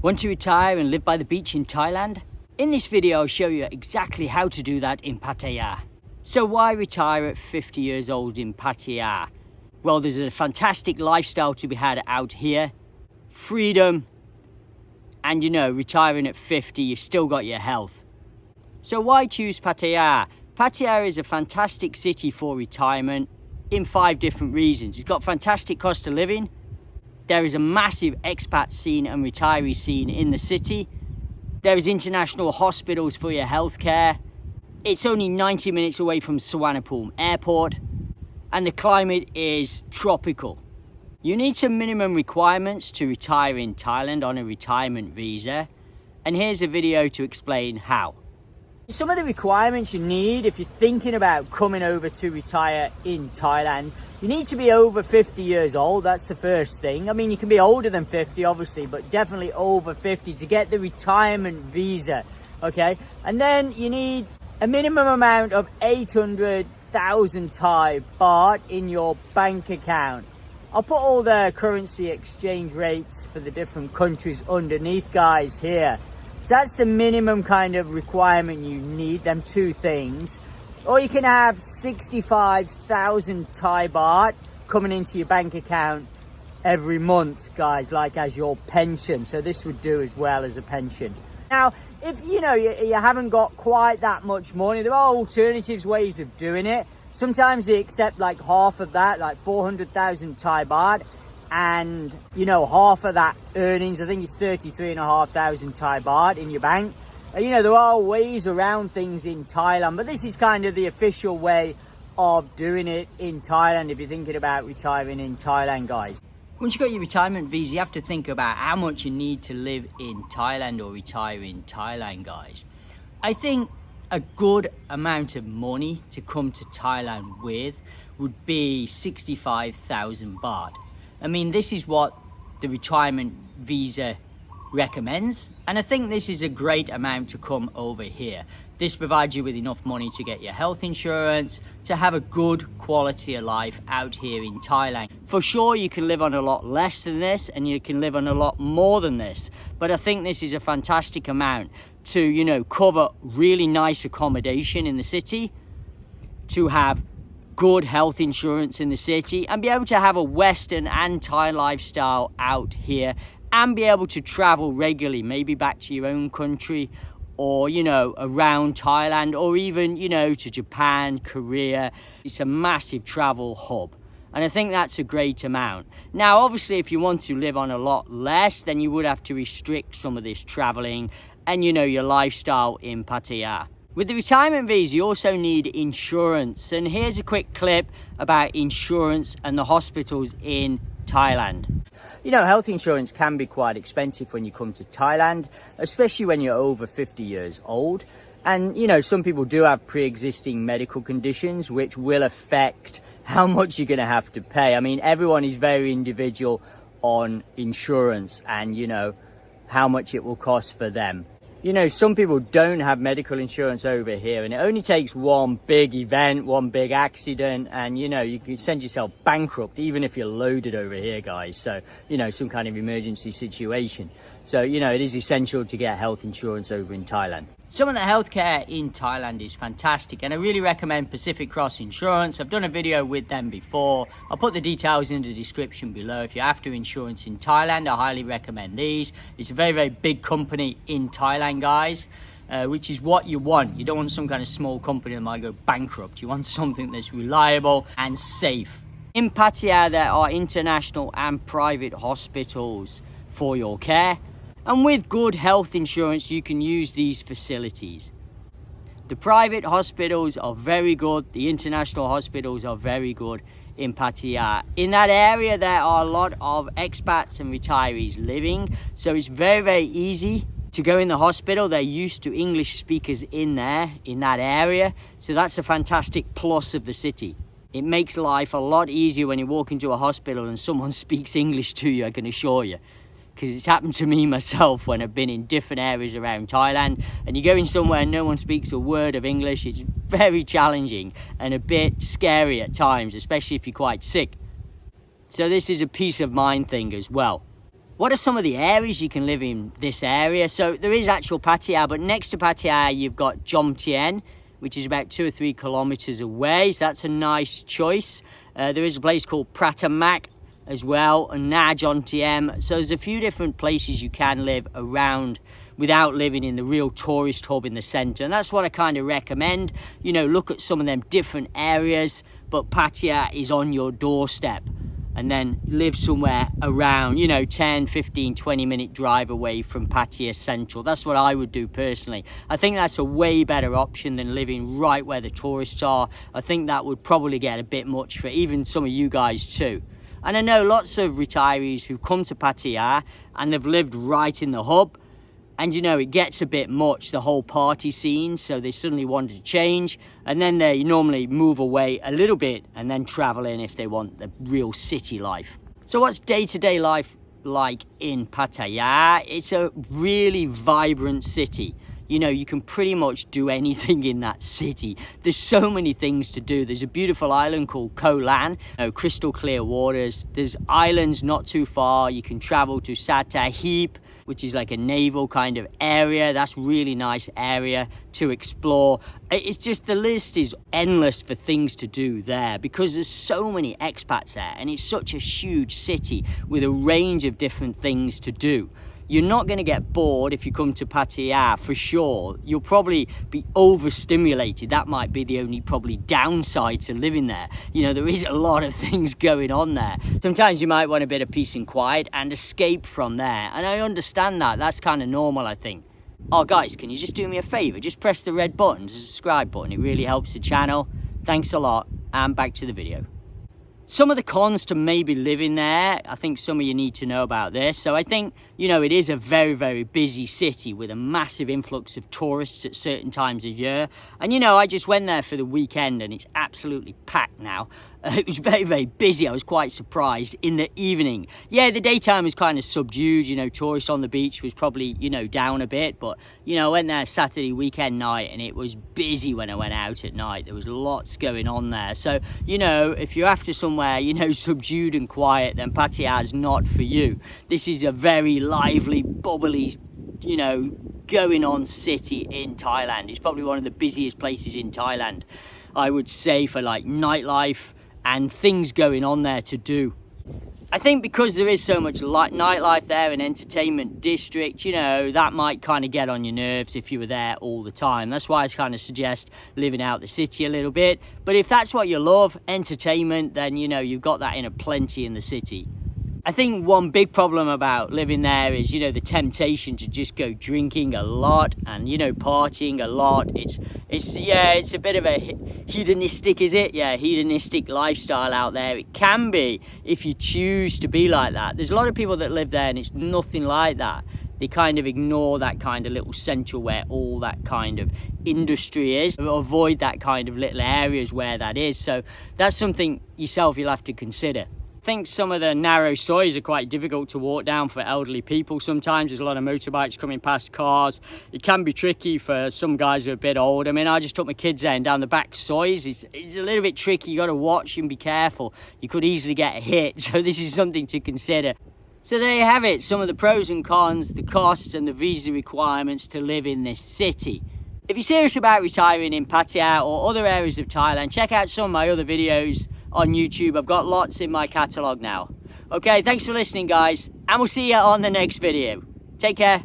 Want to retire and live by the beach in Thailand? In this video, I'll show you exactly how to do that in Pattaya. So why retire at 50 years old in Pattaya? Well, there's a fantastic lifestyle to be had out here. Freedom. And retiring at 50, you've still got your health. So why choose Pattaya? Pattaya is a fantastic city for retirement in 5 different reasons. It's got fantastic cost of living. There is a massive expat scene and retiree scene in the city. There is international hospitals for your healthcare. It's only 90 minutes away from Suvarnabhumi Airport. And the climate is tropical. You need some minimum requirements to retire in Thailand on a retirement visa. And here's a video to explain how. Some of the requirements you need if you're thinking about coming over to retire in Thailand, you need to be over 50 years old. That's the first thing. I mean, you can be older than 50, obviously, but definitely over 50 to get the retirement visa, okay? And then you need a minimum amount of 800,000 Thai baht in your bank account. I'll put all the currency exchange rates for the different countries underneath, guys, here. So that's the minimum kind of requirement you need, them 2 things. Or you can have 65,000 Thai baht coming into your bank account every month, guys, like as your pension. So this would do as well as a pension. Now, if you haven't got quite that much money, there are alternatives ways of doing it. Sometimes they accept like half of that, like 400,000 Thai baht. And half of that earnings, I think it's 33,500 Thai baht in your bank. There are ways around things in Thailand, but this is kind of the official way of doing it in Thailand if you're thinking about retiring in Thailand, guys. Once you've got your retirement visa, you have to think about how much you need to live in Thailand or retire in Thailand, guys. I think a good amount of money to come to Thailand with would be 65,000 baht. I mean, this is what the retirement visa recommends. And I think this is a great amount to come over here. This provides you with enough money to get your health insurance, to have a good quality of life out here in Thailand. For sure, you can live on a lot less than this and you can live on a lot more than this. But I think this is a fantastic amount to, cover really nice accommodation in the city, to have good health insurance in the city, and be able to have a Western and Thai lifestyle out here, and be able to travel regularly, maybe back to your own country, or around Thailand, or even to Japan, Korea. It's a massive travel hub, and I think that's a great amount. Now, obviously, if you want to live on a lot less, then you would have to restrict some of this traveling and your lifestyle in Pattaya. With the retirement visa, you also need insurance. And here's a quick clip about insurance and the hospitals in Thailand. Health insurance can be quite expensive when you come to Thailand, especially when you're over 50 years old. And, some people do have pre-existing medical conditions, which will affect how much you're going to have to pay. I mean, everyone is very individual on insurance and, how much it will cost for them. Some people don't have medical insurance over here, and it only takes one big event, one big accident, and you can send yourself bankrupt even if you're loaded over here, guys. So some kind of emergency situation. So it is essential to get health insurance over in Thailand. Some of the healthcare in Thailand is fantastic, and I really recommend Pacific Cross Insurance. I've done a video with them before. I'll put the details in the description below. If you're after insurance in Thailand, I highly recommend these. It's a very, very big company in Thailand, guys, which is what you want. You don't want some kind of small company that might go bankrupt. You want something that's reliable and safe. In Pattaya, there are international and private hospitals for your care. And with good health insurance, you can use these facilities. The private hospitals are very good. The international hospitals are very good in Pattaya. In that area, there are a lot of expats and retirees living. So it's very, very easy to go in the hospital. They're used to English speakers in there, in that area. So that's a fantastic plus of the city. It makes life a lot easier when you walk into a hospital and someone speaks English to you, I can assure you. Because it's happened to me myself when I've been in different areas around Thailand, and you go in somewhere and no one speaks a word of English. It's very challenging and a bit scary at times, especially if you're quite sick. So this is a peace of mind thing as well. What are some of the areas you can live in this area? So there is actual Pattaya, but next to Pattaya, you've got Jomtien, which is about 2 or 3 kilometers away. So that's a nice choice. There is a place called Pratamak as well, and Najontiem. So there's a few different places you can live around without living in the real tourist hub in the center. And that's what I kind of recommend. You know, look at some of them different areas, but Pattaya is on your doorstep. And then live somewhere around, you know, 10, 15, 20-minute drive away from Pattaya Central. That's what I would do personally. I think that's a way better option than living right where the tourists are. I think that would probably get a bit much for even some of you guys too. And I know lots of retirees who come to Pattaya and they've lived right in the hub. And, you know, it gets a bit much, the whole party scene, so they suddenly wanted to change. And then they normally move away a little bit and then travel in if they want the real city life. So what's day-to-day life like in Pattaya? It's a really vibrant city. You know, you can pretty much do anything in that city. There's so many things to do. There's a beautiful island called Koh Lan, crystal clear waters. There's islands not too far. You can travel to Satahip, which is like a naval kind of area. That's really nice area to explore. It's just, the list is endless for things to do there because there's so many expats there and it's such a huge city with a range of different things to do. You're not going to get bored if you come to Pattaya, for sure. You'll probably be overstimulated. That might be the only probably downside to living there. You know, there is a lot of things going on there. Sometimes you might want a bit of peace and quiet and escape from there. And I understand that. That's kind of normal, I think. Oh, guys, can you just do me a favor? Just press the red button, the subscribe button. It really helps the channel. Thanks a lot. And back to the video. Some of the cons to maybe living there, I think some of you need to know about this. So I think, you know, it is a very, very busy city with a massive influx of tourists at certain times of year. And, you know, I just went there for the weekend and it's absolutely packed now. It was very, very busy. I was quite surprised in the evening. Yeah, the daytime was kind of subdued. You know, tourists on the beach was probably, you know, down a bit. But, you know, I went there Saturday weekend night and it was busy when I went out at night. There was lots going on there. So, you know, if you're after somewhere, you know, subdued and quiet, then Pattaya is not for you. This is a very lively, bubbly, you know, going on city in Thailand. It's probably one of the busiest places in Thailand, I would say, for like nightlife and things going on there to do. I think because there is so much nightlife there, an entertainment district, you know, that might kind of get on your nerves if you were there all the time. That's why I kind of suggest living out the city a little bit. But if that's what you love, entertainment, then, you know, you've got that in a plenty in the city. I think one big problem about living there is, you know, the temptation to just go drinking a lot and, you know, partying a lot. It's a bit of a hedonistic, is it? Yeah, hedonistic lifestyle out there. It can be if you choose to be like that. There's a lot of people that live there and it's nothing like that. They kind of ignore that kind of little central where all that kind of industry is. Avoid that kind of little areas where that is. So that's something yourself you'll have to consider. I think some of the narrow sois are quite difficult to walk down for elderly people. Sometimes there's a lot of motorbikes coming past cars. It can be tricky for some guys who are a bit old. I mean, I just took my kids there and down the back sois. It's a little bit tricky. You got to watch and be careful. You could easily get hit. So this is something to consider. So there you have it. Some of the pros and cons, the costs and the visa requirements to live in this city. If you're serious about retiring in Pattaya or other areas of Thailand, check out some of my other videos on YouTube. I've got lots in my catalogue now. Okay, thanks for listening, guys, and we'll see you on the next video. Take care.